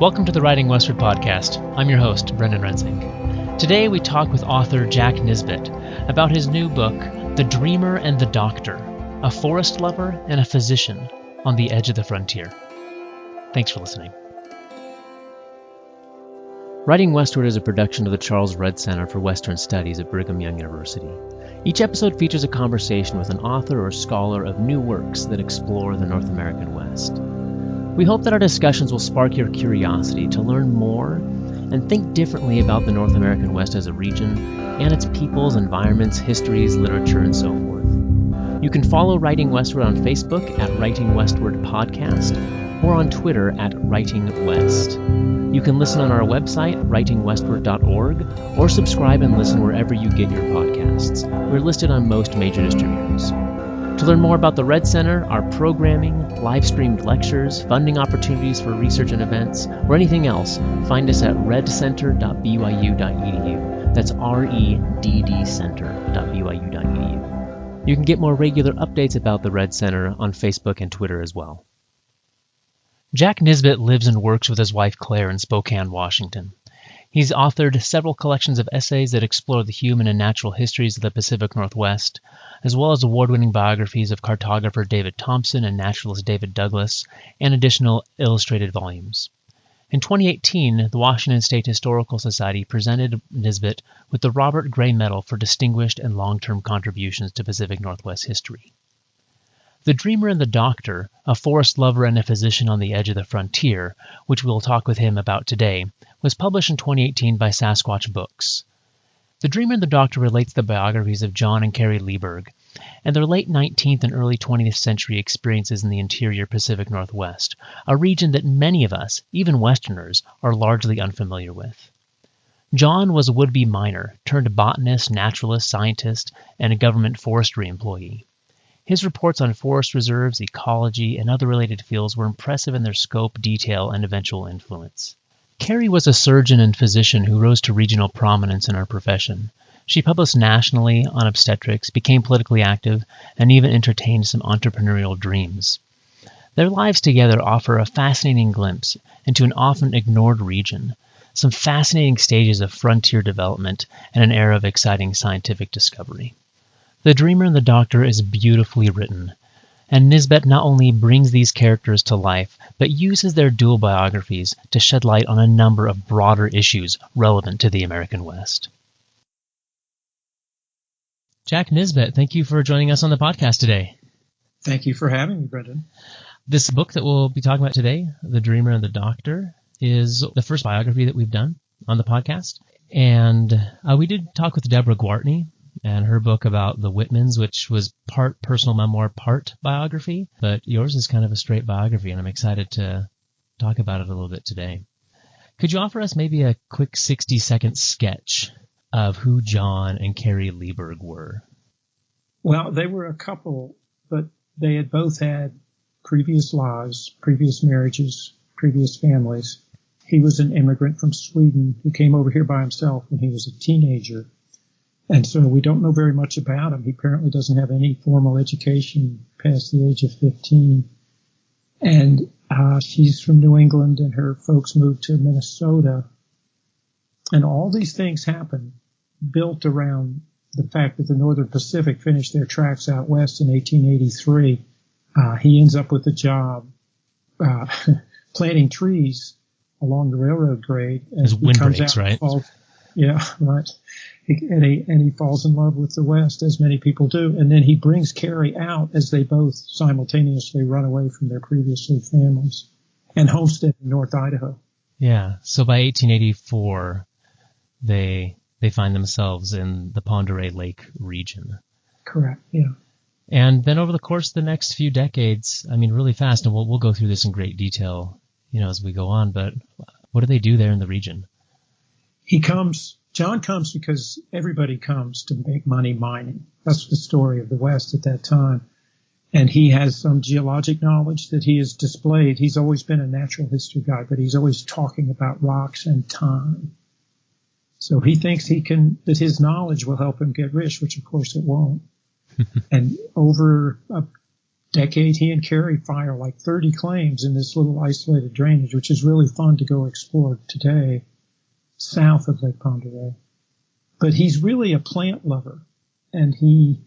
Welcome to the Writing Westward Podcast. I'm your host, Brenden Rensink. Today we talk with author Jack Nisbet about his new book, The Dreamer and the Doctor, a forest lover and a physician on the edge of the frontier. Thanks for listening. Writing Westward is a production of the Charles Redd Center for Western Studies at Brigham Young University. Each episode features a conversation with an author or scholar of new works that explore the North American West. We hope that our discussions will spark your curiosity to learn more and think differently about the North American West as a region and its peoples, environments, histories, literature, and so forth. You can follow Writing Westward on Facebook at Writing Westward Podcast or on Twitter at Writing West. You can listen on our website, writingwestward.org, or subscribe and listen wherever you get your podcasts. We're listed on most major distributors. To learn more about the Redd Center, our programming, live-streamed lectures, funding opportunities for research and events, or anything else, find us at reddcenter.byu.edu. That's reddcenter.byu.edu. You can get more regular updates about the Redd Center on Facebook and Twitter as well. Jack Nisbet lives and works with his wife Claire in Spokane, Washington. He's authored several collections of essays that explore the human and natural histories of the Pacific Northwest, as well as award-winning biographies of cartographer David Thompson and naturalist David Douglas, and additional illustrated volumes. In 2018, the Washington State Historical Society presented Nisbet with the Robert Gray Medal for distinguished and long-term contributions to Pacific Northwest history. The Dreamer and the Doctor, a forest lover and a physician on the edge of the frontier, which we'll talk with him about today, was published in 2018 by Sasquatch Books. The Dreamer and the Doctor relates the biographies of John and Carrie Lieberg and their late 19th and early 20th century experiences in the interior Pacific Northwest, a region that many of us, even Westerners, are largely unfamiliar with. John was a would-be miner, turned botanist, naturalist, scientist, and a government forestry employee. His reports on forest reserves, ecology, and other related fields were impressive in their scope, detail, and eventual influence. Carrie was a surgeon and physician who rose to regional prominence in her profession. She published nationally on obstetrics, became politically active, and even entertained some entrepreneurial dreams. Their lives together offer a fascinating glimpse into an often ignored region, some fascinating stages of frontier development, and an era of exciting scientific discovery. The Dreamer and the Doctor is beautifully written, and Nisbet not only brings these characters to life, but uses their dual biographies to shed light on a number of broader issues relevant to the American West. Jack Nisbet, thank you for joining us on the podcast today. Thank you for having me, Brenden. This book that we'll be talking about today, The Dreamer and the Doctor, is the first biography that we've done on the podcast. And we did talk with Deborah Gwartney and her book about the Whitmans, which was part personal memoir, part biography. But yours is kind of a straight biography, and I'm excited to talk about it a little bit today. Could you offer us maybe a quick 60-second sketch of who John and Carrie Lieberg were? Well, they were a couple, but they had both had previous lives, previous marriages, previous families. He was an immigrant from Sweden who came over here by himself when he was a teenager. And so we don't know very much about him. He apparently doesn't have any formal education past the age of 15. And she's from New England, and her folks moved to Minnesota. And all these things happen built around the fact that the Northern Pacific finished their tracks out west in 1883. He ends up with a job planting trees along the railroad grade. As windbreaks, right? Yeah, right. And he falls in love with the West, as many people do. And then he brings Carrie out as they both simultaneously run away from their previously families and homestead in North Idaho. Yeah. So by 1884, they find themselves in the Pend Oreille Lake region. Correct. Yeah. And then over the course of the next few decades, I mean, really fast, and we'll go through this in great detail, as we go on. But what do they do there in the region? John comes because everybody comes to make money mining. That's the story of the West at that time. And he has some geologic knowledge that he has displayed. He's always been a natural history guy, but he's always talking about rocks and time. So he thinks that his knowledge will help him get rich, which of course it won't. And over a decade, he and Carrie file like 30 claims in this little isolated drainage, which is really fun to go explore today, south of Lake Pend Oreille. But he's really a plant lover, and he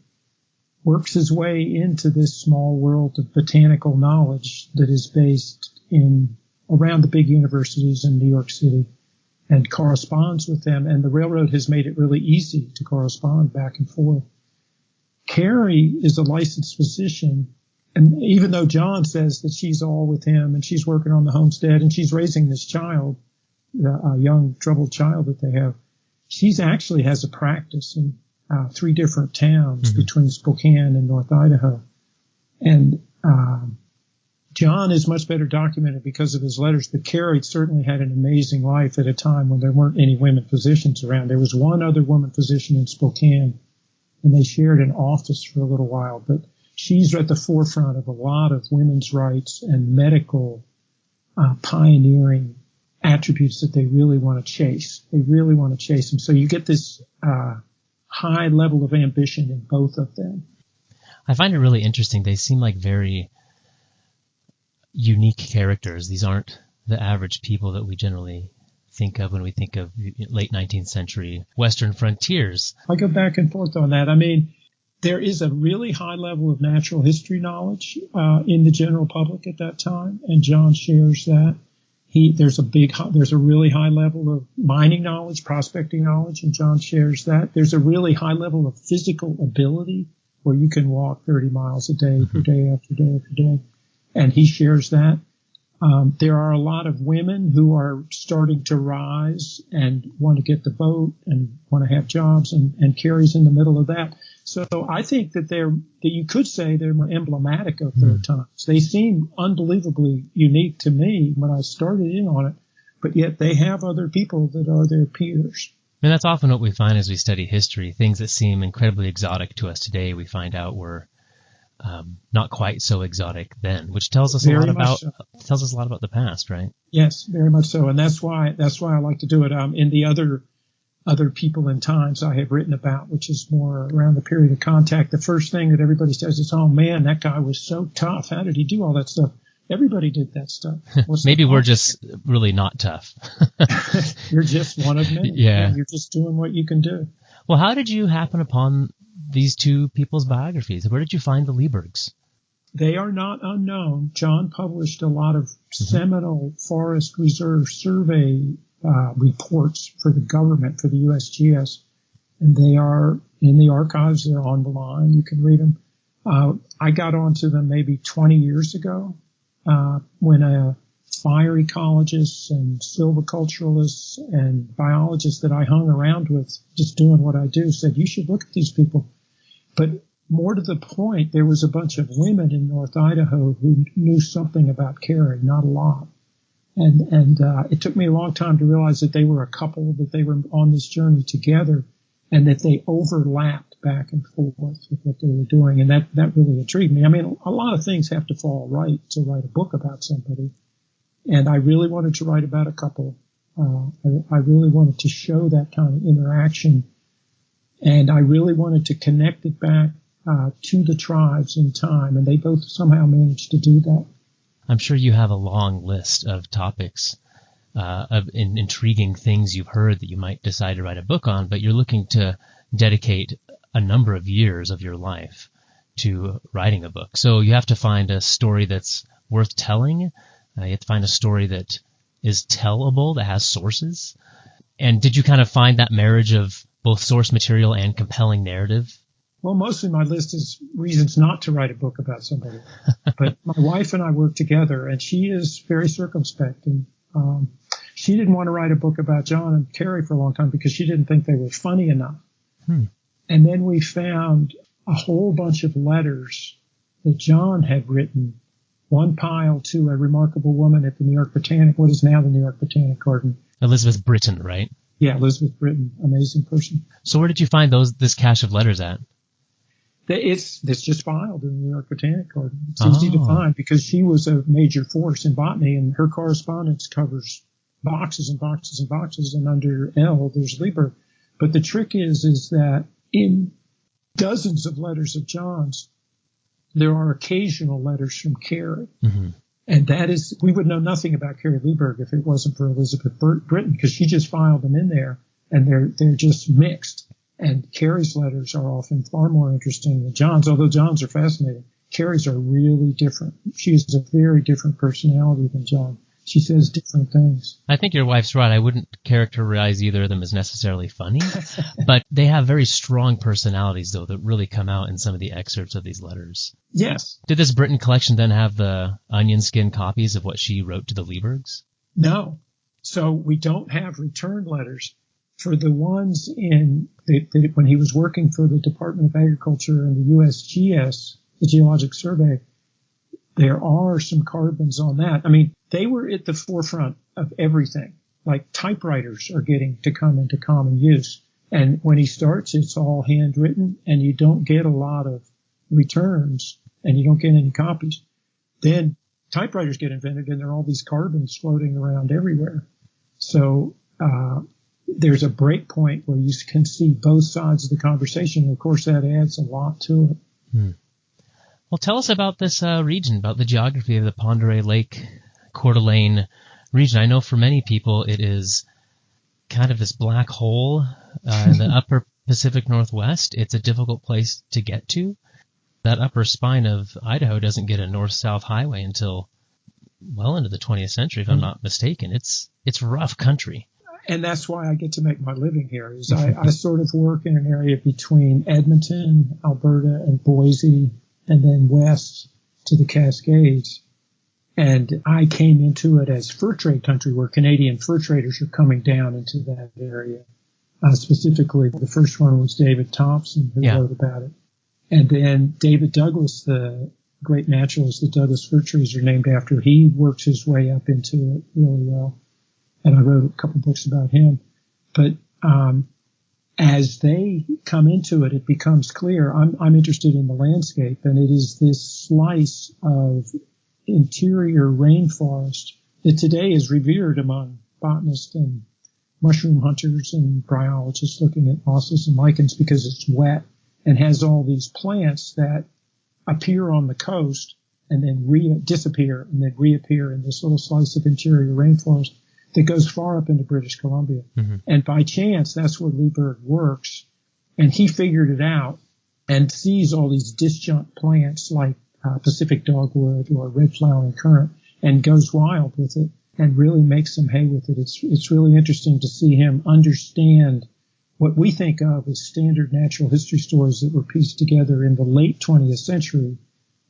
works his way into this small world of botanical knowledge that is based in around the big universities in New York City, and corresponds with them. And the railroad has made it really easy to correspond back and forth. Carrie is a licensed physician, and even though John says that she's all with him and she's working on the homestead and she's raising this child, a young troubled child that they have, she's actually has a practice in 3 different towns between Spokane and North Idaho. And John is much better documented because of his letters, but Carrie certainly had an amazing life at a time when there weren't any women physicians around. There was one other woman physician in Spokane, and they shared an office for a little while, but she's at the forefront of a lot of women's rights and medical pioneering attributes that they really want to chase. They really want to chase them. So you get this high level of ambition in both of them. I find it really interesting. They seem like very unique characters. These aren't the average people that we generally think of when we think of late 19th century Western frontiers. I go back and forth on that. I mean, there is a really high level of natural history knowledge in the general public at that time, and John shares that. There's a really high level of mining knowledge, prospecting knowledge, and John shares that. There's a really high level of physical ability where you can walk 30 miles a day for day after day after day, and he shares that. There are a lot of women who are starting to rise and want to get the vote and want to have jobs, and Carrie's in the middle of that. So I think that you could say they're more emblematic of their times. They seem unbelievably unique to me when I started in on it, but yet they have other people that are their peers. And that's often what we find as we study history. Things that seem incredibly exotic to us today, we find out were not quite so exotic then, which tells us a lot about the past, right? Yes, very much so, and that's why I like to do it. In the other people and times I have written about, which is more around the period of contact, the first thing that everybody says is, "Oh man, that guy was so tough. How did he do all that stuff?" Everybody did that stuff. Maybe we're just really not tough. You're just one of many. Yeah. You're just doing what you can do. Well, how did you happen upon these two people's biographies? Where did you find the Liebergs? They are not unknown. John published a lot of seminal Forest Reserve Survey reports for the government, for the USGS, and they are in the archives. They're on the line. You can read them. I got onto them maybe 20 years ago when fire ecologists and silviculturalists and biologists that I hung around with just doing what I do said, you should look at these people. But more to the point, there was a bunch of women in North Idaho who knew something about Carrie, not a lot. And it took me a long time to realize that they were a couple, that they were on this journey together, and that they overlapped back and forth with what they were doing. And that really intrigued me. I mean, a lot of things have to fall right to write a book about somebody. And I really wanted to write about a couple. I really wanted to show that kind of interaction. And I really wanted to connect it back to the tribes in time. And they both somehow managed to do that. I'm sure you have a long list of topics, of intriguing things you've heard that you might decide to write a book on, but you're looking to dedicate a number of years of your life to writing a book. So you have to find a story that's worth telling. You have to find a story that is tellable, that has sources. And did you kind of find that marriage of both source material and compelling narrative? Well, mostly my list is reasons not to write a book about somebody. But my wife and I work together, and she is very circumspect. And she didn't want to write a book about John and Carrie for a long time because she didn't think they were funny enough. And then we found a whole bunch of letters that John had written, one pile to a remarkable woman at the New York Botanic, what is now the New York Botanic Garden. Elizabeth Britton, right? Yeah, Elizabeth Britton, amazing person. So where did you find this cache of letters at? It's just filed in the New York Botanic Garden. It's easy to find because she was a major force in botany, and her correspondence covers boxes and boxes and boxes, and under L there's Lieber. But the trick is that in dozens of letters of John's, there are occasional letters from Carrie. Mm-hmm. And that is, we would know nothing about Carrie Lieberg if it wasn't for Elizabeth Britton, because she just filed them in there, and they're just mixed. And Carrie's letters are often far more interesting than John's, although John's are fascinating. Carrie's are really different. She has a very different personality than John. She says different things. I think your wife's right. I wouldn't characterize either of them as necessarily funny, but they have very strong personalities, though, that really come out in some of the excerpts of these letters. Yes. Did this Britton collection then have the onion skin copies of what she wrote to the Liebergs? No. So we don't have return letters. For the ones when he was working for the Department of Agriculture and the USGS, the Geologic Survey, there are some carbons on that. I mean, they were at the forefront of everything. Like typewriters are getting to come into common use. And when he starts, it's all handwritten, and you don't get a lot of returns, and you don't get any copies. Then typewriters get invented, and there are all these carbons floating around everywhere. So there's a break point where you can see both sides of the conversation. And of course, that adds a lot to it. Well, tell us about this region, about the geography of the Pend d'Oreille Lake, Coeur d'Alene region. I know for many people it is kind of this black hole in the upper Pacific Northwest. It's a difficult place to get to. That upper spine of Idaho doesn't get a north-south highway until well into the 20th century, if I'm not mistaken. It's rough country. And that's why I get to make my living here. Is I sort of work in an area between Edmonton, Alberta, and Boise, and then west to the Cascades. And I came into it as fur trade country, where Canadian fur traders are coming down into that area. Specifically, the first one was David Thompson, who wrote about it. And then David Douglas, the great naturalist, the Douglas fir trees are named after. He worked his way up into it really well. And I wrote a couple books about him. But as they come into it, it becomes clear. I'm interested in the landscape, and it is this slice of interior rainforest that today is revered among botanists and mushroom hunters and bryologists looking at mosses and lichens, because it's wet and has all these plants that appear on the coast and then disappear and then reappear in this little slice of interior rainforest that goes far up into British Columbia. Mm-hmm. And by chance, that's where Lieberg works. And he figured it out and sees all these disjunct plants like Pacific dogwood or red flowering currant and goes wild with it and really makes some hay with it. It's really interesting to see him understand what we think of as standard natural history stories that were pieced together in the late 20th century,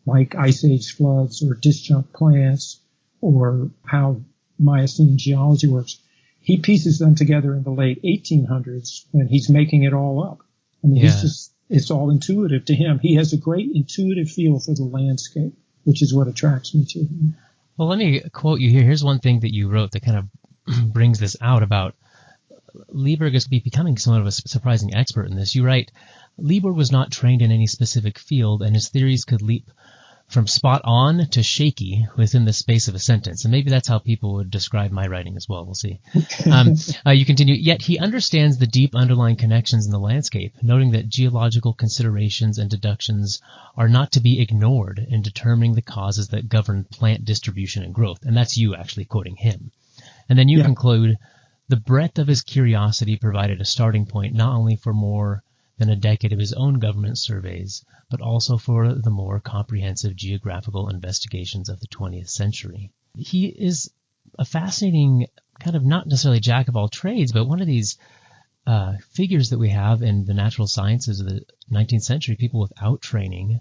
like Ice Age floods or disjunct plants or how Miocene geology works. He pieces them together in the late 1800s when he's making it all up. I mean, it's all intuitive to him. He has a great intuitive feel for the landscape, which is what attracts me to him. Well, let me quote you here. Here's one thing that you wrote that kind of brings this out about Lieberg is becoming somewhat of a surprising expert in this. You write, Lieberg was not trained in any specific field, and his theories could leap from spot on to shaky within the space of a sentence. And maybe that's how people would describe my writing as well. We'll see. You continue, yet he understands the deep underlying connections in the landscape, noting that geological considerations and deductions are not to be ignored in determining the causes that govern plant distribution and growth. And that's you actually quoting him. And then you conclude, the breadth of his curiosity provided a starting point not only for more than a decade of his own government surveys, but also for the more comprehensive geographical investigations of the 20th century. He is a fascinating kind of not necessarily jack of all trades, but one of these figures that we have in the natural sciences of the 19th century, people without training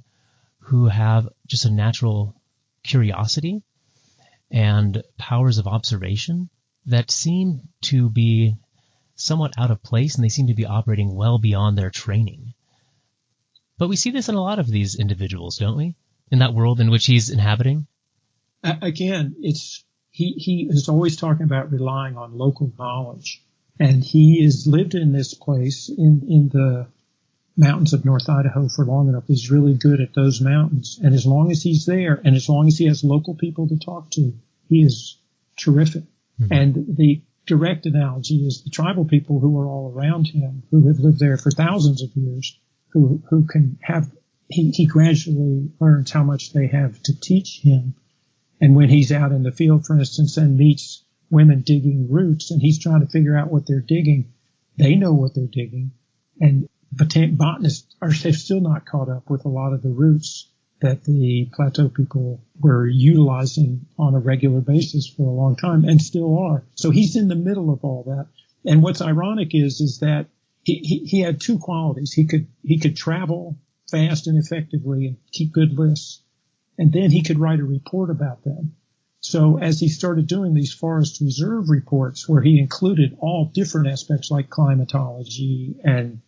who have just a natural curiosity and powers of observation that seem to be somewhat out of place, and they seem to be operating well beyond their training. But we see this in a lot of these individuals, don't we? In that world in which he's inhabiting? Again, he is always talking about relying on local knowledge. And he has lived in this place in the mountains of North Idaho for long enough. He's really good at those mountains. And as long as he's there, and as long as he has local people to talk to, he is terrific. Mm-hmm. And the direct analogy is the tribal people who are all around him, who have lived there for thousands of years, who can have he gradually learns how much they have to teach him. And when he's out in the field, for instance, and meets women digging roots, and he's trying to figure out what they're digging, they know what they're digging. And botanists have still not caught up with a lot of the roots that the plateau people were utilizing on a regular basis for a long time and still are. So he's in the middle of all that. And what's ironic is that he had two qualities. He could travel fast and effectively and keep good lists. And then he could write a report about them. So as he started doing these forest reserve reports, where he included all different aspects like climatology and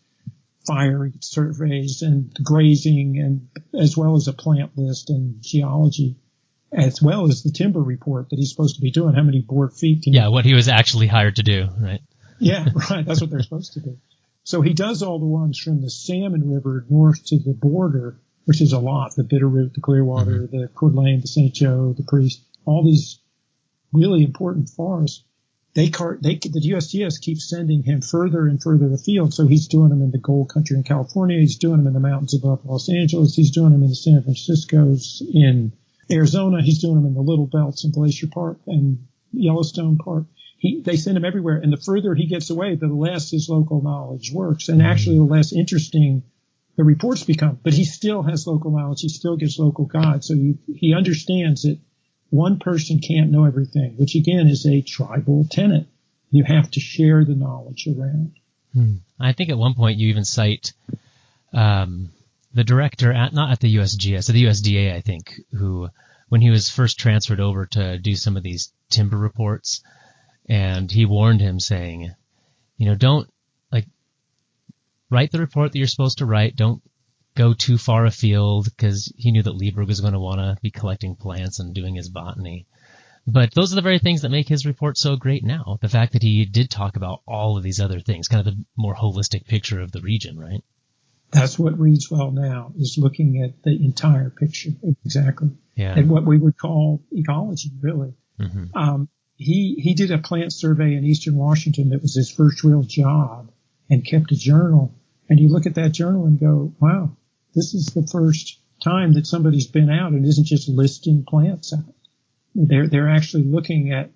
fire surveys and grazing, and as well as a plant list and geology, as well as the timber report that he's supposed to be doing, how many board feet. What he was actually hired to do, right? Yeah, right. That's what they're supposed to do. So he does all the ones from the Salmon River north to the border, which is a lot, the Bitterroot, the Clearwater, the Coeur d'Alene, the St. Joe, the Priest, all these really important forests. The USGS keeps sending him further and further afield. So he's doing them in the Gold Country in California. He's doing them in the mountains above Los Angeles. He's doing them in the San Francisco's in Arizona. He's doing them in the Little Belts in Glacier Park and Yellowstone Park. They send him everywhere. And the further he gets away, the less his local knowledge works. And actually the less interesting the reports become. But he still has local knowledge. He still gets local guides. So he understands that one person can't know everything, which again is a tribal tenet. You have to share the knowledge around. I think at one point you even cite the director not at the USGS, at the USDA, I think, who, when he was first transferred over to do some of these timber reports, and he warned him saying, don't write the report that you're supposed to write. Don't go too far afield, because he knew that Lieberg was going to want to be collecting plants and doing his botany. But those are the very things that make his report so great now. The fact that he did talk about all of these other things, kind of the more holistic picture of the region, right? That's what reads well now, is looking at the entire picture. Exactly. Yeah. And what we would call ecology, really. Mm-hmm. He did a plant survey in eastern Washington that was his first real job, and kept a journal. And you look at that journal and go, wow, this is the first time that somebody's been out and isn't just listing plants out. They're actually looking at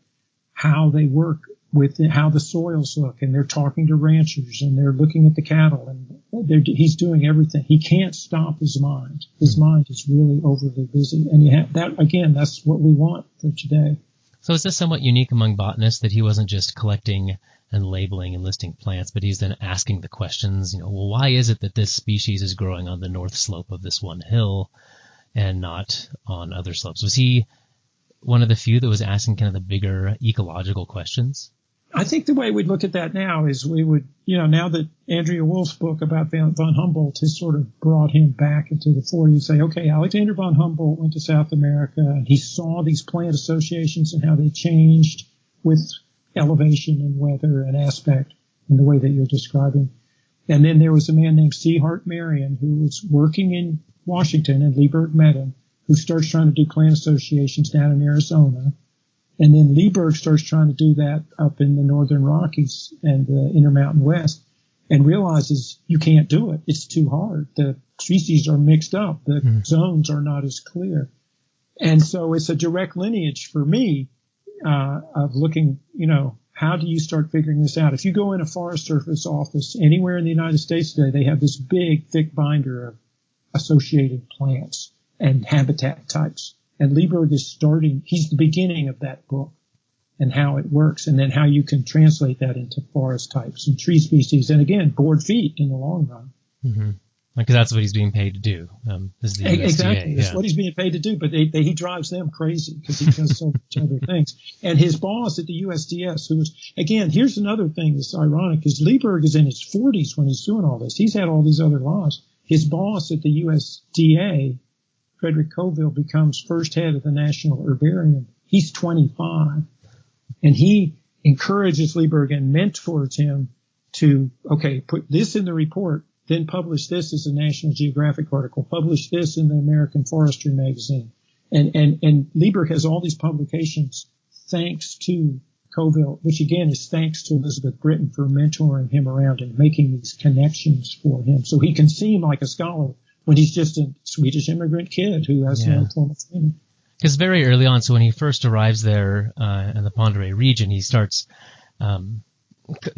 how they work with how the soils look, and they're talking to ranchers, and they're looking at the cattle, and he's doing everything. He can't stop his mind. His mind is really overly busy, and you have that again. That's what we want for today. So is this somewhat unique among botanists, that he wasn't just collecting and labeling and listing plants, but he's then asking the questions, why is it that this species is growing on the north slope of this one hill and not on other slopes? Was he one of the few that was asking kind of the bigger ecological questions? I think the way we'd look at that now is we would, now that Andrea Wolf's book about von Humboldt has sort of brought him back into the fore, you say, okay, Alexander von Humboldt went to South America, and he saw these plant associations and how they changed with elevation and weather and aspect in the way that you're describing. And then there was a man named C. Hart Marion who was working in Washington, and Lieberg met him, who starts trying to do plant associations down in Arizona. And then Lieberg starts trying to do that up in the Northern Rockies and the Intermountain West, and realizes you can't do it. It's too hard. The species are mixed up. The zones are not as clear. And so it's a direct lineage for me of looking, how do you start figuring this out? If you go in a Forest Service office anywhere in the United States today, they have this big, thick binder of associated plants and habitat types. And Lieberg is he's the beginning of that book and how it works, and then how you can translate that into forest types and tree species. And again, board feet in the long run. Mm-hmm. Because that's what he's being paid to do. This is the USDA. Exactly. That's what he's being paid to do, but he drives them crazy because he does so much other things. And his boss at the USDS, who was, again, here's another thing that's ironic, is Lieberg is in his 40s when he's doing all this. He's had all these other laws. His boss at the USDA, Frederick Coville, becomes first head of the National Herbarium. He's 25. And he encourages Lieberg and mentors him to, okay, put this in the report, then publish this as a National Geographic article, publish this in the American Forestry magazine. And Lieberg has all these publications thanks to Coville, which again is thanks to Elizabeth Britton for mentoring him around and making these connections for him. So he can seem like a scholar when he's just a Swedish immigrant kid who has no formal training. Because very early on, so when he first arrives there in the Ponderay region, he starts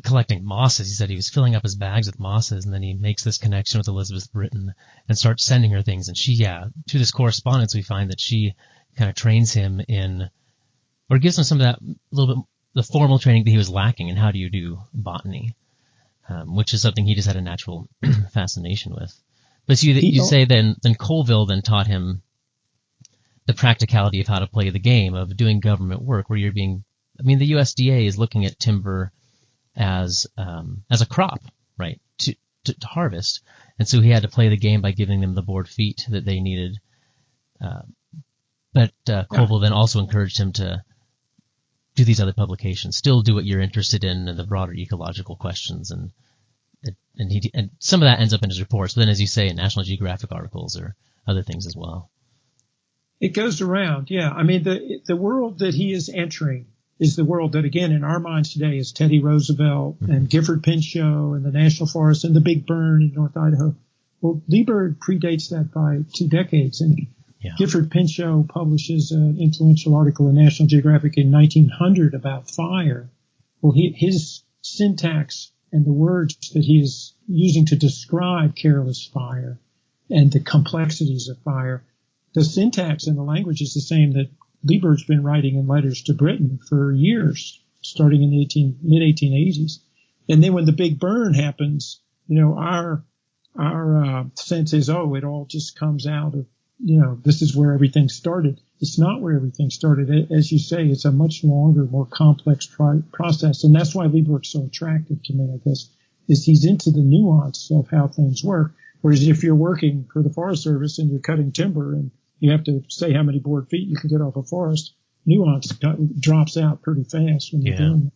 collecting mosses. He said he was filling up his bags with mosses, and then he makes this connection with Elizabeth Britton and starts sending her things. And she, through this correspondence, we find that she kind of trains him in, or gives him some of that little bit, the formal training that he was lacking in how do you do botany, which is something he just had a natural fascination with. But you say then Colville then taught him the practicality of how to play the game of doing government work, where you're being, I mean, the USDA is looking at timber as a crop, right, to harvest, and so he had to play the game by giving them the board feet that they needed. But Colville then also encouraged him to do these other publications, still do what you're interested in and the broader ecological questions, and some of that ends up in his reports. But then, as you say, in National Geographic articles or other things as well. It goes around, yeah. I mean, the world that he is entering is the world that, again, in our minds today is Teddy Roosevelt and Gifford Pinchot and the National Forest and the Big Burn in North Idaho. Well, Lieberg predates that by 2 decades, and Gifford Pinchot publishes an influential article in National Geographic in 1900 about fire. Well, his syntax and the words that he is using to describe careless fire and the complexities of fire, the syntax and the language is the same that Lieberg's been writing in letters to Britain for years, starting in the mid-1880s. And then when the Big Burn happens, our sense is, it all just comes out of, this is where everything started. It's not where everything started. As you say, it's a much longer, more complex process. And that's why Lieberg's so attractive to me, I guess, is he's into the nuance of how things work. Whereas if you're working for the Forest Service and you're cutting timber and you have to say how many board feet you can get off a forest, nuance drops out pretty fast when you're doing it.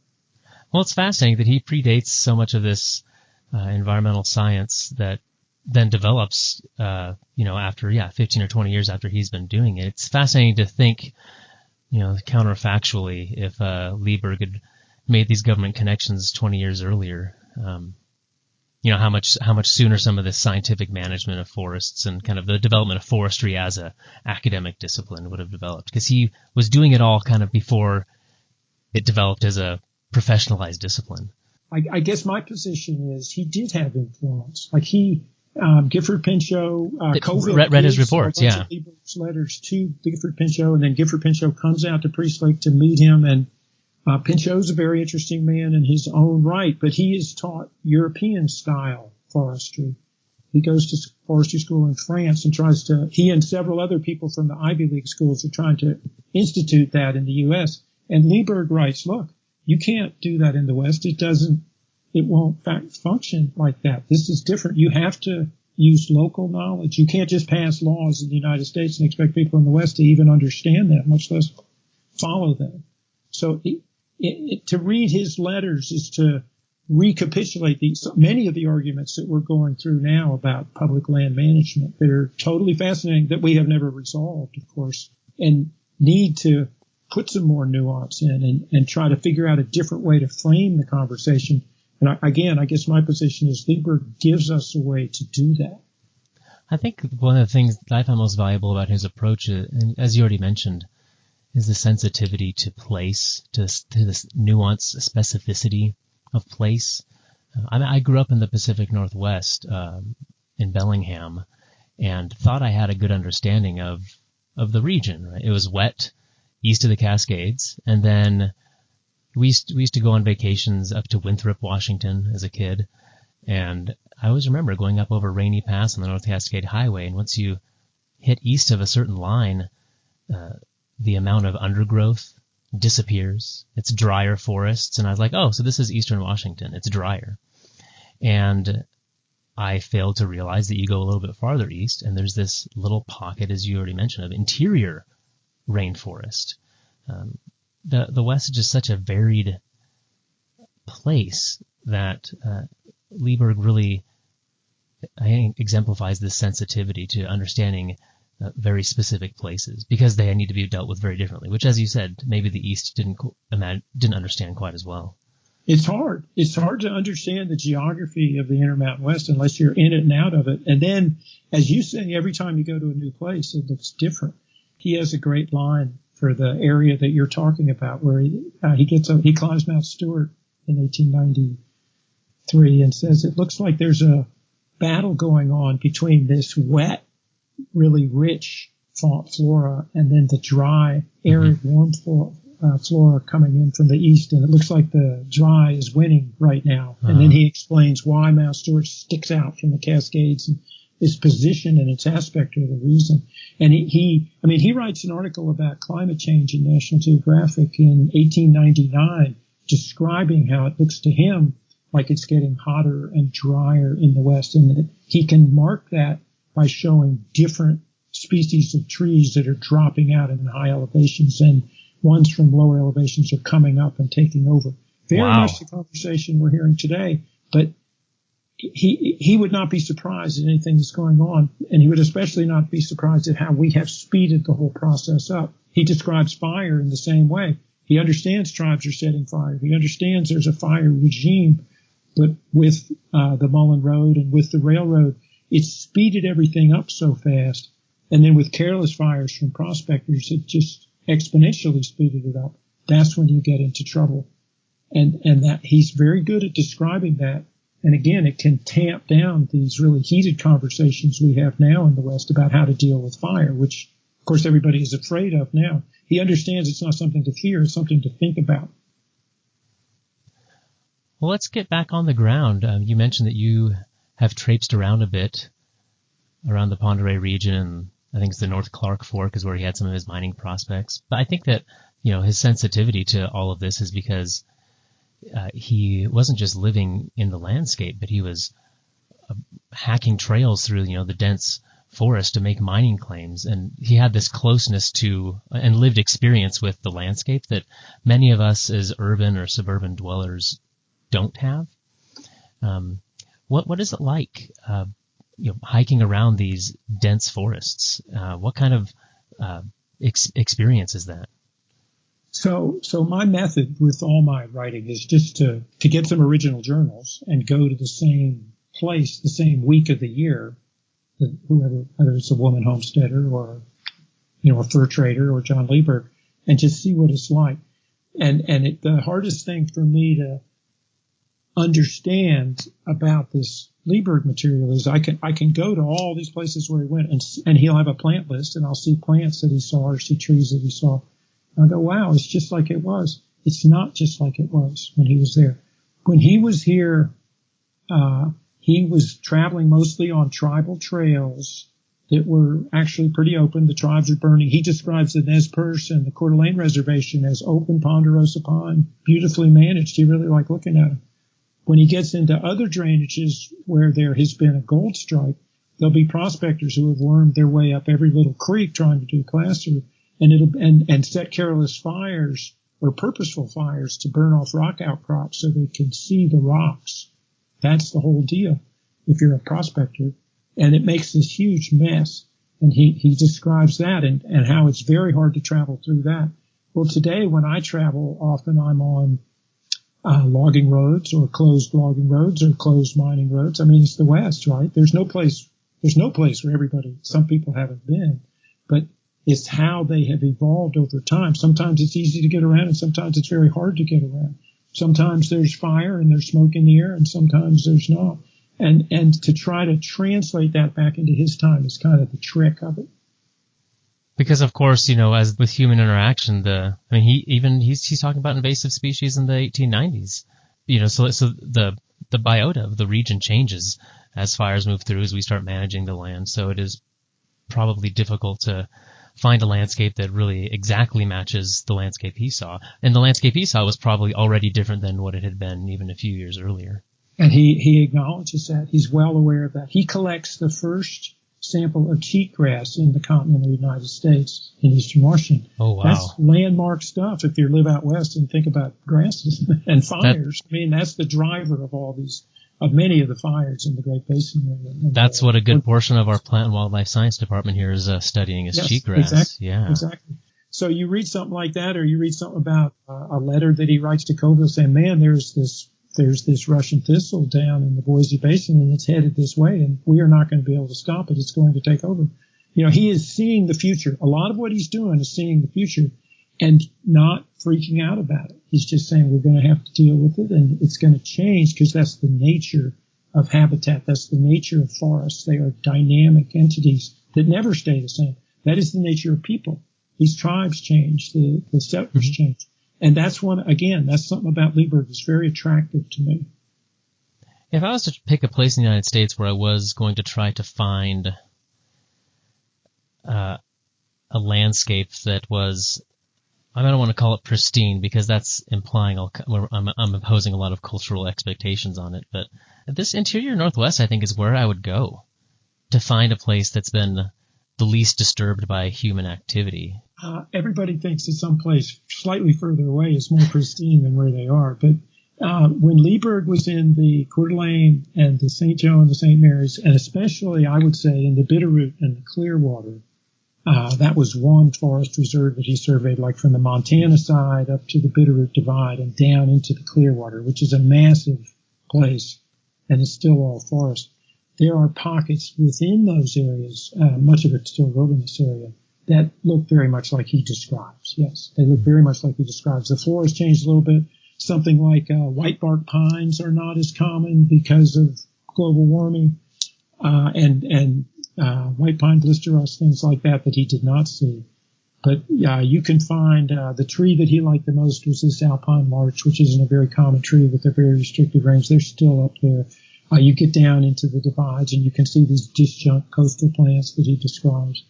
Well, it's fascinating that he predates so much of this environmental science that then develops, after 15 or 20 years after he's been doing it. It's fascinating to think, counterfactually, if Lieberg had made these government connections 20 years earlier, how much sooner some of this scientific management of forests and kind of the development of forestry as a academic discipline would have developed, because he was doing it all kind of before it developed as a professionalized discipline. I guess my position is he did have influence. Like Gifford Pinchot, Colville read his reports, Lieberg's letters to Gifford Pinchot, and then Gifford Pinchot comes out to Priest Lake to meet him, and Pinchot's a very interesting man in his own right, but he is taught European-style forestry. He goes to forestry school in France and he and several other people from the Ivy League schools are trying to institute that in the U.S. And Lieberg writes, look, you can't do that in the West. It won't function like that. This is different. You have to use local knowledge. You can't just pass laws in the United States and expect people in the West to even understand that, much less follow them. So to read his letters is to recapitulate many of the arguments that we're going through now about public land management that are totally fascinating, that we have never resolved, of course, and need to put some more nuance in and try to figure out a different way to frame the conversation. And I guess my position is Lieberg gives us a way to do that. I think one of the things that I found most valuable about his approach, and as you already mentioned, is the sensitivity to place, to this nuance, specificity of place. I grew up in the Pacific Northwest, in Bellingham, and thought I had a good understanding of the region. Right? It was wet east of the Cascades, and then we used to go on vacations up to Winthrop, Washington as a kid, and I always remember going up over Rainy Pass on the North Cascade Highway, and once you hit east of a certain line, the amount of undergrowth disappears. It's drier forests. And I was like, so this is Eastern Washington. It's drier. And I failed to realize that you go a little bit farther east, and there's this little pocket, as you already mentioned, of interior rainforest. The West is just such a varied place that Lieberg really, I think, exemplifies this sensitivity to understanding very specific places, because they need to be dealt with very differently, which, as you said, maybe the East didn't understand quite as well. It's hard. It's hard to understand the geography of the Intermountain West unless you're in it and out of it. And then, as you say, every time you go to a new place, it looks different. He has a great line for the area that you're talking about, where he climbs Mount Stewart in 1893 and says it looks like there's a battle going on between this wet, really rich flora and then the dry, arid, warm flora coming in from the east, and it looks like the dry is winning right now. And then he explains why Mount Stewart sticks out from the Cascades, and its position and its aspect are the reason. And he writes an article about climate change in National Geographic in 1899, describing how it looks to him like it's getting hotter and drier in the West, and that he can mark that by showing different species of trees that are dropping out in high elevations, and ones from lower elevations are coming up and taking over. Very much the conversation we're hearing today, but he would not be surprised at anything that's going on, and he would especially not be surprised at how we have speeded the whole process up. He describes fire in the same way. He understands tribes are setting fire. He understands there's a fire regime, but with the Mullen Road and with the railroad, it's speeded everything up so fast. And then with careless fires from prospectors, it just exponentially speeded it up. That's when you get into trouble. And that he's very good at describing that. And again, it can tamp down these really heated conversations we have now in the West about how to deal with fire, which, of course, everybody is afraid of now. He understands it's not something to fear, it's something to think about. Well, let's get back on the ground. You mentioned that you have traipsed around a bit around the Pend Oreille region, and I think it's the North Clark Fork is where he had some of his mining prospects. But I think that, his sensitivity to all of this is because he wasn't just living in the landscape, but he was hacking trails through, the dense forest to make mining claims. And he had this closeness to and lived experience with the landscape that many of us as urban or suburban dwellers don't have. What is it like, hiking around these dense forests? What kind of experience is that? So my method with all my writing is just to get some original journals and go to the same place, the same week of the year, whoever, whether it's a woman homesteader or, a fur trader or John Lieberg, and just see what it's like. And the hardest thing for me to understand about this Lieberg material is I can go to all these places where he went, and he'll have a plant list, and I'll see plants that he saw or see trees that he saw. I go, wow, it's just like it was. It's not just like it was when he was there. When he was here, he was traveling mostly on tribal trails that were actually pretty open. The tribes are burning. He describes the Nez Perce and the Coeur d'Alene Reservation as open, ponderosa pond, beautifully managed. He really liked looking at them. When he gets into other drainages where there has been a gold strike, there'll be prospectors who have wormed their way up every little creek trying to do placer, and set careless fires or purposeful fires to burn off rock outcrops so they can see the rocks. That's the whole deal if you're a prospector. And it makes this huge mess. And he describes that and how it's very hard to travel through that. Well, today when I travel, often I'm on logging roads or closed logging roads or closed mining roads. I mean, it's the West, right? There's no place where some people haven't been, but it's how they have evolved over time. Sometimes it's easy to get around and sometimes it's very hard to get around. Sometimes there's fire and there's smoke in the air and sometimes there's not. And to try to translate that back into his time is kind of the trick of it. Because of course, as with human interaction, he's talking about invasive species in the 1890s. So the biota of the region changes as fires move through, as we start managing the land. So it is probably difficult to find a landscape that really exactly matches the landscape he saw. And the landscape he saw was probably already different than what it had been even a few years earlier. And he acknowledges that. He's well aware of that. He collects the first sample of cheatgrass in the continental United States in eastern Washington. Oh, wow. That's landmark stuff if you live out west and think about grasses and fires. That's the driver of many of the fires in the Great Basin area. That's what a good portion of our Plant and Wildlife Science Department here is studying is cheatgrass. Exactly. Yeah. Exactly. So you read something like that, or you read something about a letter that he writes to Colville saying, man, there's this Russian thistle down in the Boise Basin, and it's headed this way, and we are not going to be able to stop it. It's going to take over. He is seeing the future. A lot of what he's doing is seeing the future and not freaking out about it. He's just saying we're going to have to deal with it, and it's going to change because that's the nature of habitat. That's the nature of forests. They are dynamic entities that never stay the same. That is the nature of people. These tribes change. The settlers change. And that's that's something about Lieberg that's very attractive to me. If I was to pick a place in the United States where I was going to try to find a landscape that was, I don't want to call it pristine because that's implying I'm imposing a lot of cultural expectations on it. But this interior Northwest, I think, is where I would go to find a place that's been the least disturbed by human activity. Everybody thinks that some place slightly further away is more pristine than where they are. But when Lieberg was in the Coeur d'Alene and the St. Joe and the St. Mary's, and especially, I would say, in the Bitterroot and the Clearwater, that was one forest reserve that he surveyed, like from the Montana side up to the Bitterroot Divide and down into the Clearwater, which is a massive place, and it's still all forest. There are pockets within those areas, much of it's still wilderness area, that look very much like he describes. Yes, they look very much like he describes. The flora has changed a little bit. Something like white bark pines are not as common because of global warming, and white pine blister rust, things like that he did not see. But you can find the tree that he liked the most was this alpine larch, which isn't a very common tree with a very restricted range. They're still up there. You get down into the divides and you can see these disjunct coastal plants that he describes.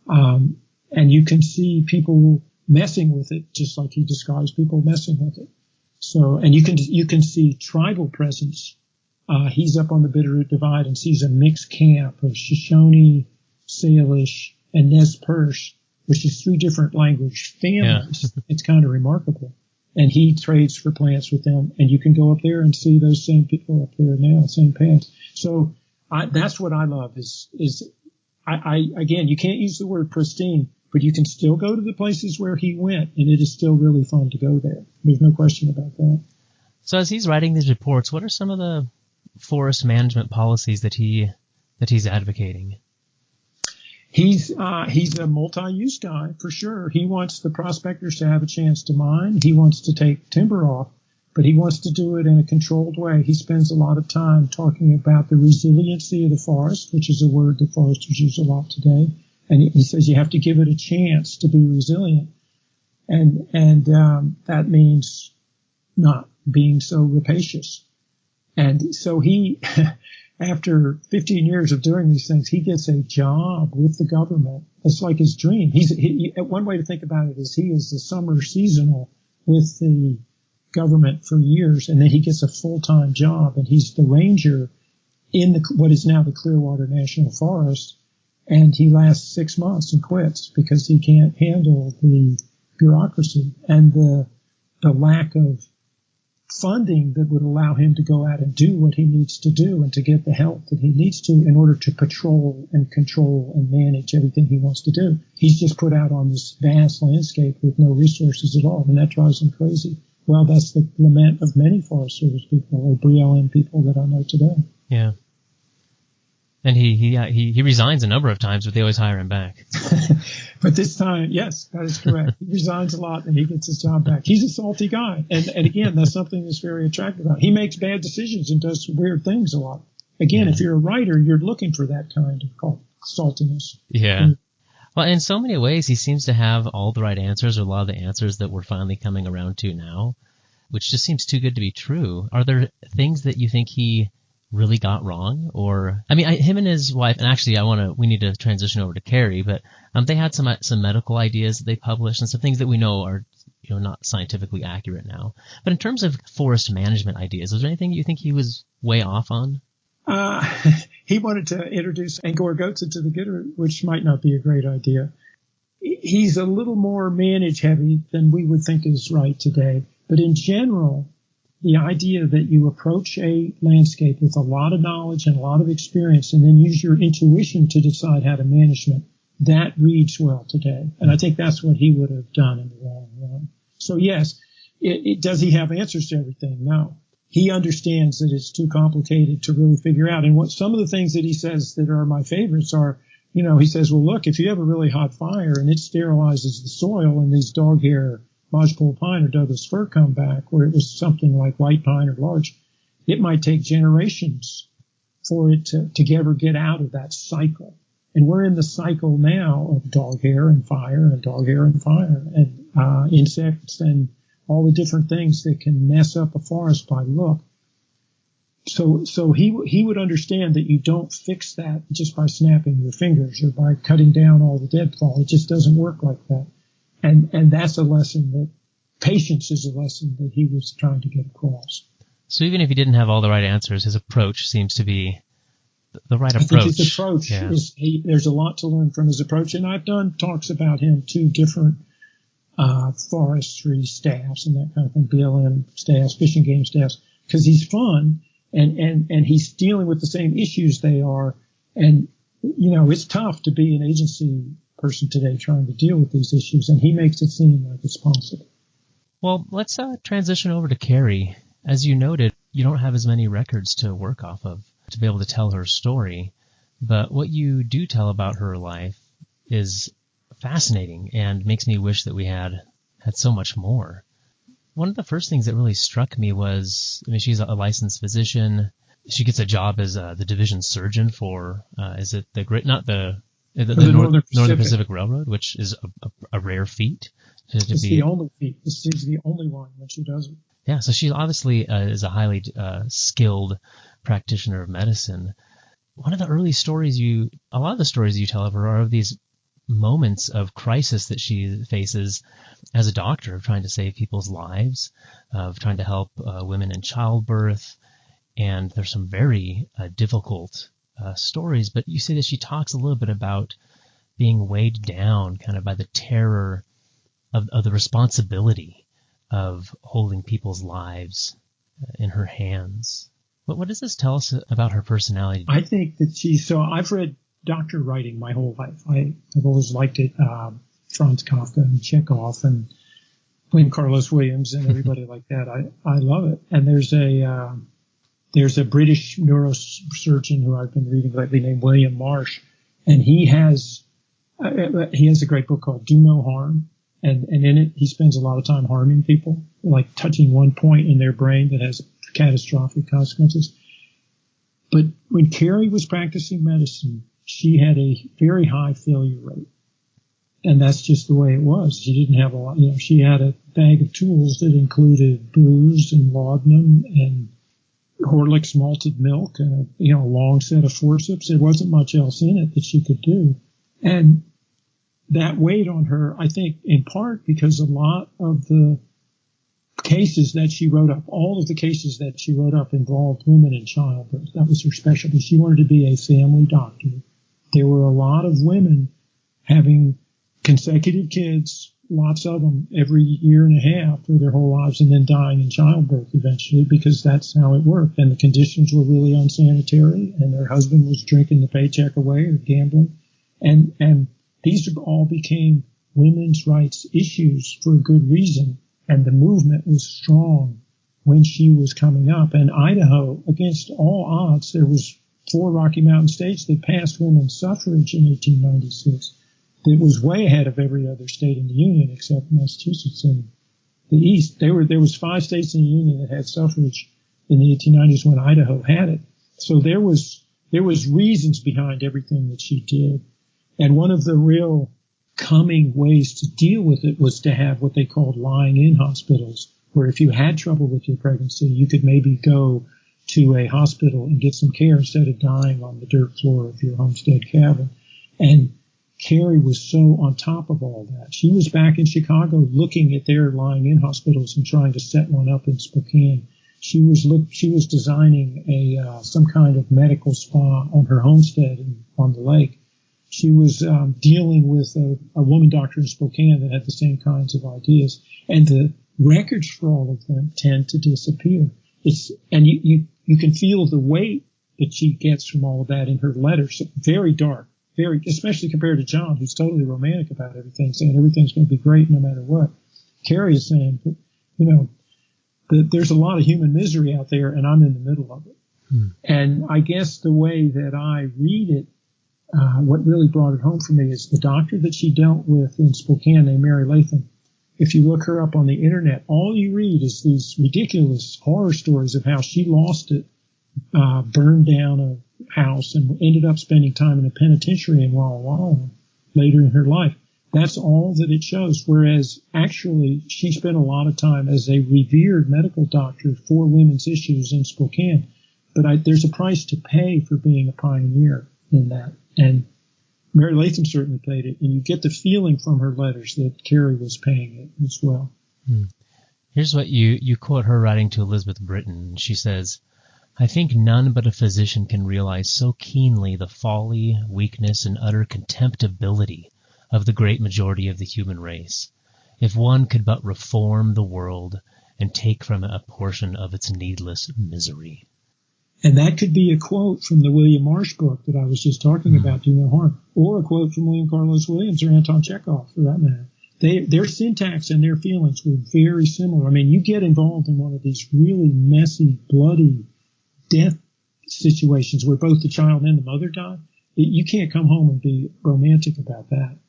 And you can see people messing with it, just like he describes people messing with it. So, and you can see tribal presence. He's up on the Bitterroot Divide and sees a mixed camp of Shoshone, Salish, and Nez Perce, which is 3 different language families. Yeah. It's kind of remarkable. And he trades for plants with them, and you can go up there and see those same people up there now, same paths. So that's what I love is again, you can't use the word pristine, but you can still go to the places where he went, and it is still really fun to go there. There's no question about that. So as he's writing these reports, what are some of the forest management policies that he's advocating? He's a multi-use guy for sure. He wants the prospectors to have a chance to mine. He wants to take timber off, but he wants to do it in a controlled way. He spends a lot of time talking about the resiliency of the forest, which is a word that foresters use a lot today. And he says you have to give it a chance to be resilient, and that means not being so rapacious. And so he, after 15 years of doing these things, he gets a job with the government. It's like his dream. One way to think about it is he is the summer seasonal with the government for years, and then he gets a full-time job, and he's the ranger in what is now the Clearwater National Forest, and he lasts 6 months and quits because he can't handle the bureaucracy and the lack of funding that would allow him to go out and do what he needs to do and to get the help that he needs to in order to patrol and control and manage everything he wants to do. He's just put out on this vast landscape with no resources at all, and that drives him crazy. Well, that's the lament of many Forest Service people or BLM people that I know today. Yeah. And he resigns a number of times, but they always hire him back. But this time, yes, that is correct. He resigns a lot and he gets his job back. He's a salty guy. And again, that's something that's very attractive about him. He makes bad decisions and does weird things a lot. Again, if you're a writer, you're looking for that kind of saltiness. Yeah. Well, in so many ways, he seems to have all the right answers, or a lot of the answers that we're finally coming around to now, which just seems too good to be true. Are there things that you think he really got wrong? Or, I mean, him and his wife, and actually we need to transition over to Carrie, but they had some medical ideas that they published and some things that we know are, not scientifically accurate now. But in terms of forest management ideas, was there anything you think he was way off on? He wanted to introduce Angora goats into the Bitterroot, which might not be a great idea. He's a little more manage heavy than we would think is right today. But in general, the idea that you approach a landscape with a lot of knowledge and a lot of experience and then use your intuition to decide how to manage that reads well today. And I think that's what he would have done in the long run. So yes, does he have answers to everything? No. He understands that it's too complicated to really figure out. And what some of the things that he says that are my favorites are, he says, well, look, if you have a really hot fire and it sterilizes the soil and these dog hair, lodgepole pine or Douglas fir come back, where it was something like white pine or larch, it might take generations for it to ever get out of that cycle. And we're in the cycle now of dog hair and fire and dog hair and fire and insects and all the different things that can mess up a forest by look. So he would understand that you don't fix that just by snapping your fingers or by cutting down all the deadfall. It just doesn't work like that. And that's a lesson that patience is a lesson that he was trying to get across. So even if he didn't have all the right answers, his approach seems to be the right approach. I think his approach is, there's a lot to learn from his approach. And I've done talks about him to different forestry staffs and that kind of thing, BLM staffs, fish and game staffs, because he's fun and he's dealing with the same issues they are. And, it's tough to be an agency person today trying to deal with these issues, and he makes it seem like it's possible. Well, let's transition over to Carrie. As you noted, you don't have as many records to work off of to be able to tell her story, but what you do tell about her life is fascinating and makes me wish that we had so much more. One of the first things that really struck me was, she's a licensed physician. She gets a job as the division surgeon for, is it the Northern Pacific Railroad, which is a rare feat. It's the only feat. This is the only one that she does it. Yeah, so she obviously is a highly skilled practitioner of medicine. A lot of the stories you tell of her are of these moments of crisis that she faces as a doctor, of trying to save people's lives, of trying to help women in childbirth. And there's some very difficult stories, but you say that she talks a little bit about being weighed down kind of by the terror of the responsibility of holding people's lives in her hands. What does this tell us about her personality? I think that I've read doctor writing my whole life. I've always liked it. Franz Kafka and Chekhov and William Carlos Williams and everybody like that. I love it. And there's a British neurosurgeon who I've been reading lately named William Marsh, and he has a great book called Do No Harm. And in it, he spends a lot of time harming people, like touching one point in their brain that has catastrophic consequences. But when Carrie was practicing medicine, she had a very high failure rate. And that's just the way it was. She didn't have a lot, she had a bag of tools that included booze and laudanum and Horlicks malted milk and a long set of forceps. There wasn't much else in it that she could do. And that weighed on her, I think, in part because a lot of the cases that she wrote up, all of the cases that she wrote up involved women in childbirth. That was her specialty. She wanted to be a family doctor. There were a lot of women having consecutive kids, lots of them every year and a half for their whole lives, and then dying in childbirth eventually, because that's how it worked. And the conditions were really unsanitary, and their husband was drinking the paycheck away or gambling. And these all became women's rights issues for a good reason, and the movement was strong when she was coming up. And Idaho, against all odds, there was 4 Rocky Mountain states that passed women's suffrage in 1896. It was way ahead of every other state in the Union except Massachusetts and the East. There was 5 states in the Union that had suffrage in the 1890s when Idaho had it. So there was reasons behind everything that she did. And one of the real coming ways to deal with it was to have what they called lying-in hospitals, where if you had trouble with your pregnancy, you could maybe go to a hospital and get some care instead of dying on the dirt floor of your homestead cabin. And Carrie was so on top of all that. She was back in Chicago looking at their lying-in hospitals and trying to set one up in Spokane. She was designing some kind of medical spa on her homestead on the lake. She was dealing with a woman doctor in Spokane that had the same kinds of ideas, and the records for all of them tend to disappear. And you can feel the weight that she gets from all of that in her letters. Very dark very, especially compared to John, who's totally romantic about everything, saying everything's going to be great no matter what. Carrie is saying, that there's a lot of human misery out there, and I'm in the middle of it. And I guess the way that I read it, what really brought it home for me is the doctor that she dealt with in Spokane named Mary Latham. If you look her up on the internet, all you read is these ridiculous horror stories of how she lost it, burned down a house, and ended up spending time in a penitentiary in Walla Walla later in her life. That's all that it shows, whereas actually she spent a lot of time as a revered medical doctor for women's issues in Spokane. But there's a price to pay for being a pioneer in that. And Mary Latham certainly paid it, and you get the feeling from her letters that Carrie was paying it as well. Here's what you quote her writing to Elizabeth Britton. She says, "I think none but a physician can realize so keenly the folly, weakness, and utter contemptibility of the great majority of the human race, if one could but reform the world and take from it a portion of its needless misery." And that could be a quote from the William Marsh book that I was just talking about, Do No Harm, or a quote from William Carlos Williams or Anton Chekhov, for that matter. Their syntax and their feelings were very similar. I mean, you get involved in one of these really messy, bloody death situations where both the child and the mother die. You can't come home and be romantic about that.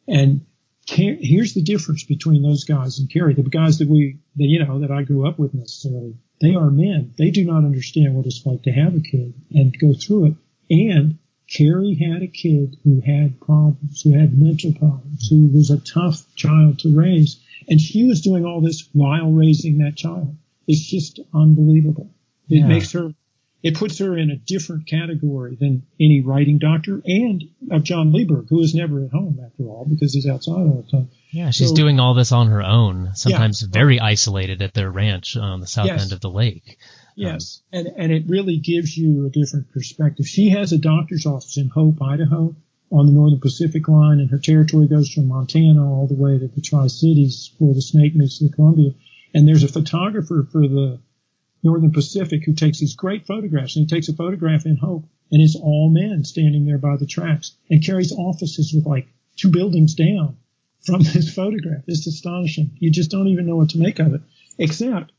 And here's the difference between those guys and Carrie, the guys that I grew up with necessarily. They are men. They do not understand what it's like to have a kid and go through it. And Carrie had a kid who had problems, who had mental problems, who was a tough child to raise. And she was doing all this while raising that child. It's just unbelievable. It puts her in a different category than any writing doctor and of John Lieberg, who is never at home after all because he's outside all the time. Yeah, she's doing all this on her own, sometimes very isolated at their ranch on the south end of the lake. Yes, and it really gives you a different perspective. She has a doctor's office in Hope, Idaho, on the Northern Pacific line, and her territory goes from Montana all the way to the Tri-Cities where the Snake meets the Columbia. And there's a photographer for the Northern Pacific who takes these great photographs, and he takes a photograph in Hope, and it's all men standing there by the tracks. And Carrie's office is with like 2 buildings down from this photograph. It's astonishing. You just don't even know what to make of it, except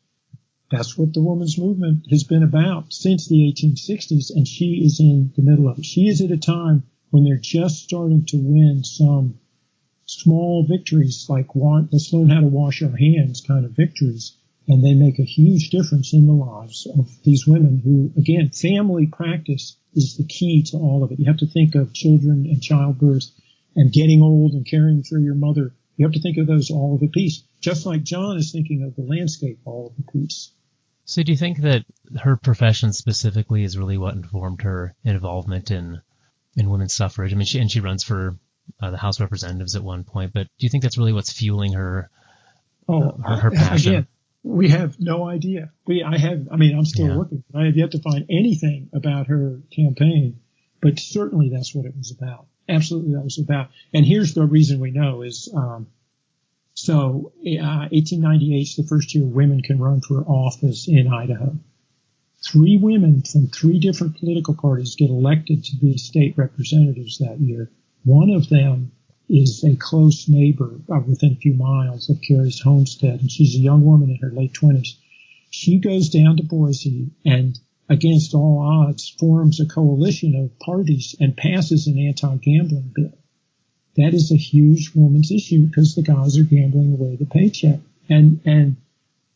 that's what the women's movement has been about since the 1860s, and she is in the middle of it. She is at a time when they're just starting to win some small victories, like let's learn how to wash our hands kind of victories, and they make a huge difference in the lives of these women who, again, family practice is the key to all of it. You have to think of children and childbirth and getting old and caring for your mother. You have to think of those all of a piece, just like John is thinking of the landscape all of a piece. So do you think that her profession specifically is really what informed her involvement in women's suffrage? I mean, she runs for the House of Representatives at one point, but do you think that's really what's fueling her passion? Again, we have no idea. I'm still looking. I have yet to find anything about her campaign, but certainly that's what it was about. Absolutely, that was about. And here's the reason we know is, 1898 is the first year women can run for office in Idaho. 3 women from 3 different political parties get elected to be state representatives that year. One of them is a close neighbor within a few miles of Carrie's homestead, and she's a young woman in her late 20s. She goes down to Boise and, against all odds, forms a coalition of parties and passes an anti-gambling bill. That is a huge woman's issue because the guys are gambling away the paycheck. And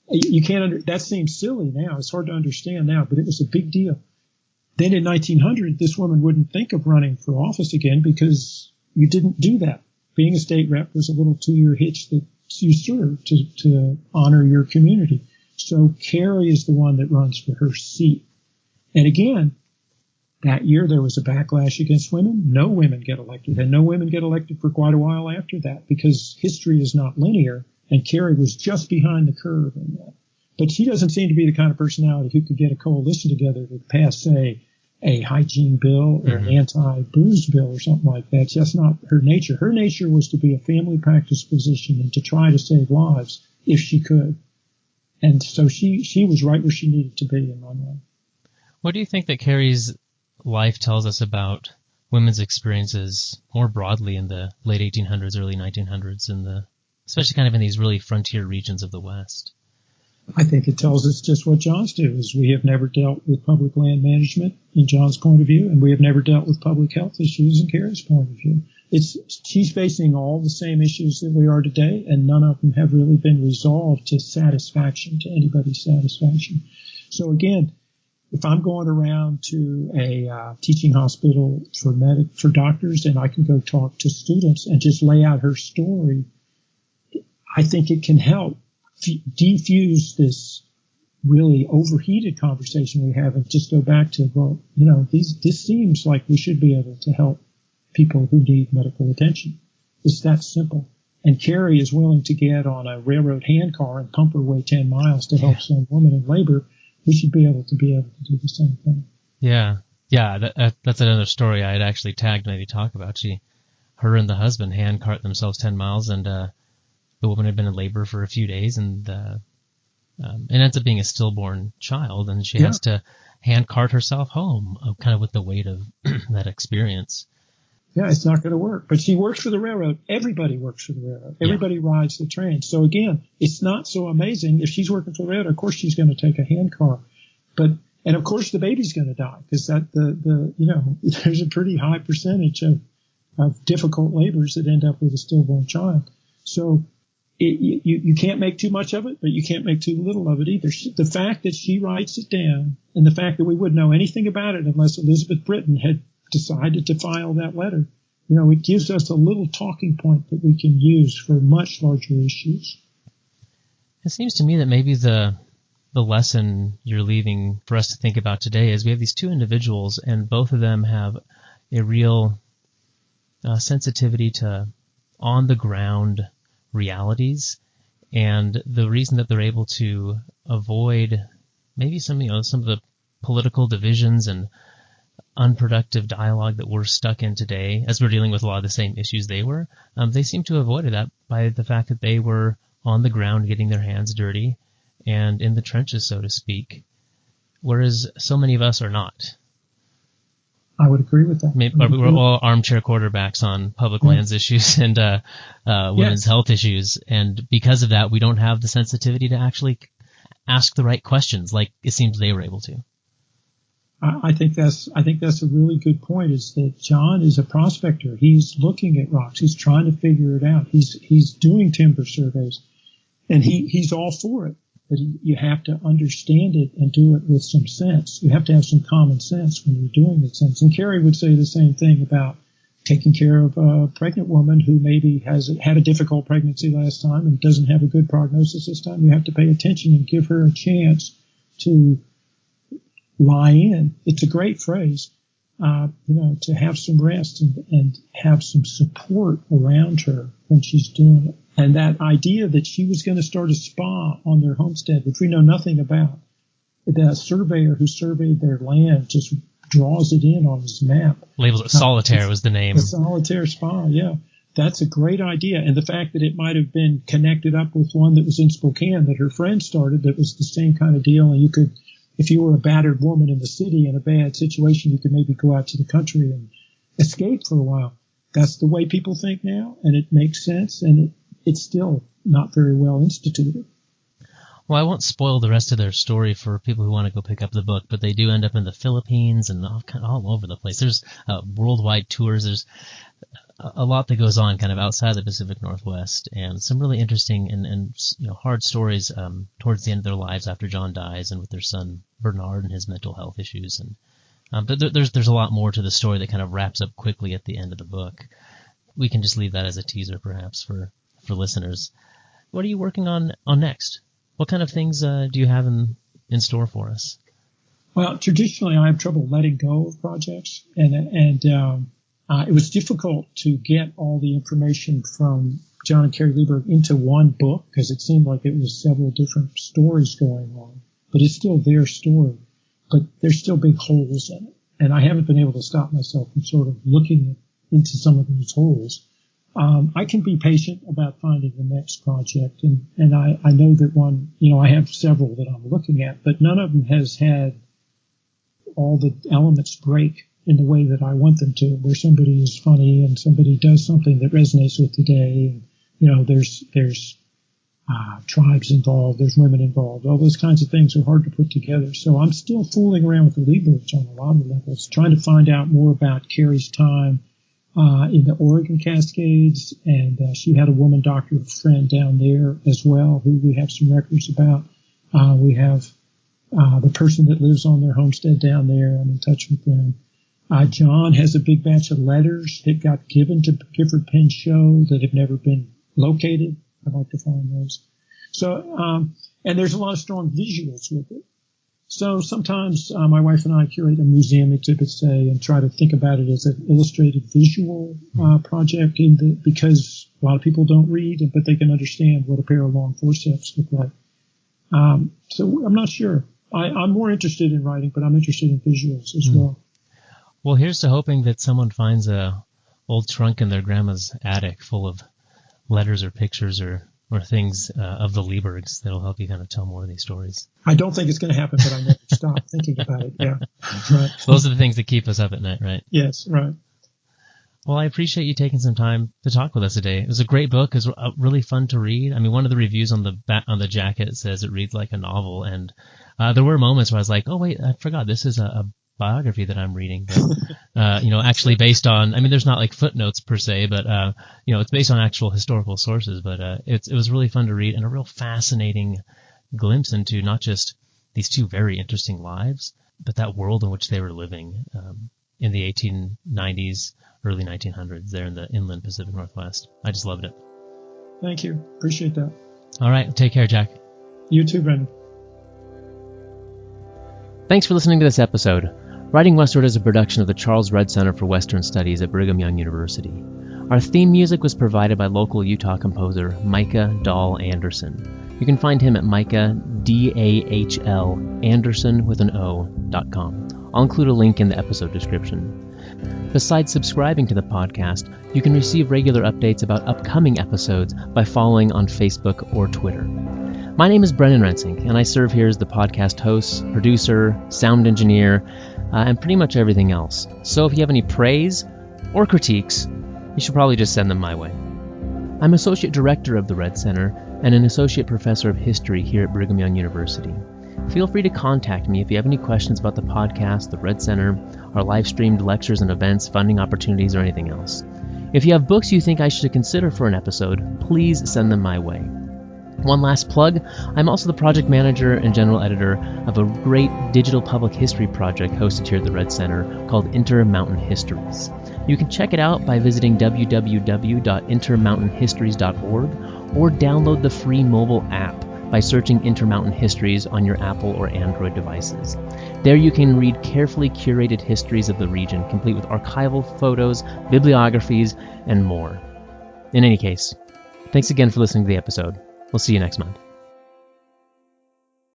you can't that seems silly now. It's hard to understand now, but it was a big deal. Then in 1900, this woman wouldn't think of running for office again because you didn't do that. Being a state rep was a little 2-year hitch that you served to honor your community. So Carrie is the one that runs for her seat. And again, that year there was a backlash against women. No women get elected, and no women get elected for quite a while after that because history is not linear, and Carrie was just behind the curve in that. But she doesn't seem to be the kind of personality who could get a coalition together to pass, say, a hygiene bill or an anti-booze bill or something like that. It's just not her nature. Her nature was to be a family practice physician and to try to save lives if she could. And so she was right where she needed to be in my mind. What do you think that Carrie's life tells us about women's experiences more broadly in the late 1800s, early 1900s, especially kind of in these really frontier regions of the West? I think it tells us just what John's do, is we have never dealt with public land management in John's point of view, and we have never dealt with public health issues in Carrie's point of view. She's facing all the same issues that we are today, and none of them have really been resolved to satisfaction, to anybody's satisfaction. So again, if I'm going around to a teaching hospital for doctors, and I can go talk to students and just lay out her story, I think it can help defuse this really overheated conversation we have and just go back to, well, this seems like we should be able to help people who need medical attention. It's that simple. And Carrie is willing to get on a railroad handcar and pump her way 10 miles to help some woman in labor. We should be able to do the same thing. Yeah. That's another story I had actually tagged, maybe talk about. Her and the husband handcart themselves 10 miles, and the woman had been in labor for a few days, and it ends up being a stillborn child, and she has to handcart herself home, kind of with the weight of that experience. Yeah, it's not going to work. But she works for the railroad. Everybody works for the railroad. Everybody rides the train. So again, it's not so amazing. If she's working for the railroad, of course she's going to take a handcar. And of course the baby's going to die, because there's a pretty high percentage of difficult labors that end up with a stillborn child. So you can't make too much of it, but you can't make too little of it either. The fact that she writes it down, and the fact that we wouldn't know anything about it unless Elizabeth Britton had decided to file that letter, it gives us a little talking point that we can use for much larger issues. It seems to me that maybe the lesson you're leaving for us to think about today is we have these two individuals, and both of them have a real sensitivity to on-the-ground realities, and the reason that they're able to avoid maybe some of the political divisions and unproductive dialogue that we're stuck in today, as we're dealing with a lot of the same issues they were, they seem to have avoided that by the fact that they were on the ground getting their hands dirty and in the trenches, so to speak, whereas so many of us are not. I would agree with that. We're all armchair quarterbacks on public lands issues and women's health issues, and because of that, we don't have the sensitivity to actually ask the right questions like it seems they were able to. I think that's a really good point, is that John is a prospector. He's looking at rocks. He's trying to figure it out. He's doing timber surveys, and he's all for it. But you have to understand it and do it with some sense. You have to have some common sense when you're doing these things. And Carrie would say the same thing about taking care of a pregnant woman who maybe has had a difficult pregnancy last time and doesn't have a good prognosis this time. You have to pay attention and give her a chance to lie in. It's a great phrase, to have some rest and have some support around her when she's doing it. And that idea that she was going to start a spa on their homestead, which we know nothing about, the surveyor who surveyed their land just draws it in on his map. Labels it Solitaire was the name. The Solitaire Spa, yeah. That's a great idea. And the fact that it might have been connected up with one that was in Spokane that her friend started that was the same kind of deal, and you could, if you were a battered woman in the city in a bad situation, you could maybe go out to the country and escape for a while. That's the way people think now, and it makes sense, and it's still not very well instituted. Well, I won't spoil the rest of their story for people who want to go pick up the book, but they do end up in the Philippines and all over the place. There's worldwide tours. There's a lot that goes on kind of outside the Pacific Northwest, and some really interesting and hard stories towards the end of their lives after John dies, and with their son Bernard and his mental health issues. And but there's a lot more to the story that kind of wraps up quickly at the end of the book. We can just leave that as a teaser, perhaps, for listeners. What are you working on next? What kind of things do you have in store for us? Well, traditionally, I have trouble letting go of projects, and it was difficult to get all the information from John and Carrie Lieberg into one book because it seemed like it was several different stories going on. But it's still their story, but there's still big holes in it, and I haven't been able to stop myself from sort of looking into some of those holes. I can be patient about finding the next project, and I know that one, I have several that I'm looking at, but none of them has had all the elements break in the way that I want them to, where somebody is funny and somebody does something that resonates with today. And, you know, there's tribes involved, there's women involved. All those kinds of things are hard to put together. So I'm still fooling around with the Leibowitz on a lot of levels, trying to find out more about Carrie's time in the Oregon Cascades. And she had a woman doctor friend down there as well, who we have some records about. We have the person that lives on their homestead down there. I'm in touch with them. John has a big batch of letters that got given to Gifford Penn Show that have never been located. I'd like to find those. So, and there's a lot of strong visuals with it. So sometimes my wife and I curate a museum exhibit, say, and try to think about it as an illustrated visual project, because a lot of people don't read, but they can understand what a pair of long forceps look like. So I'm not sure. I'm more interested in writing, but I'm interested in visuals as well. Well, here's to hoping that someone finds a old trunk in their grandma's attic full of letters or pictures or things of the Liebergs that'll help you kind of tell more of these stories. I don't think it's going to happen, but I never stop thinking about it. Yeah, right. Those are the things that keep us up at night, right? Yes, right. Well, I appreciate you taking some time to talk with us today. It was a great book. It was really fun to read. I mean, one of the reviews on the jacket says it reads like a novel, and there were moments where I was like, oh, wait, I forgot. This is a biography that I'm reading, but, actually based on, I mean, there's not like footnotes per se, but, it's based on actual historical sources, but, it was really fun to read and a real fascinating glimpse into not just these two very interesting lives, but that world in which they were living, in the 1890s, early 1900s there in the inland Pacific Northwest. I just loved it. Thank you. Appreciate that. All right. Take care, Jack. You too, Brenden. Thanks for listening to this episode. Writing Westward is a production of the Charles Redd Center for Western Studies at Brigham Young University. Our theme music was provided by local Utah composer Micah Dahl Anderson. You can find him at Micah, D-A-H-L, Anderson with an O.com. I'll include a link in the episode description. Besides subscribing to the podcast, you can receive regular updates about upcoming episodes by following on Facebook or Twitter. My name is Brendan Rensink, and I serve here as the podcast host, producer, sound engineer, and pretty much everything else. So if you have any praise or critiques, you should probably just send them my way. I'm Associate Director of the Redd Center and an Associate Professor of History here at Brigham Young University. Feel free to contact me if you have any questions about the podcast, the Redd Center, our live-streamed lectures and events, funding opportunities, or anything else. If you have books you think I should consider for an episode, please send them my way. One last plug, I'm also the project manager and general editor of a great digital public history project hosted here at the Redd Center called Intermountain Histories. You can check it out by visiting www.intermountainhistories.org or download the free mobile app by searching Intermountain Histories on your Apple or Android devices. There you can read carefully curated histories of the region, complete with archival photos, bibliographies, and more. In any case, thanks again for listening to the episode. We'll see you next month.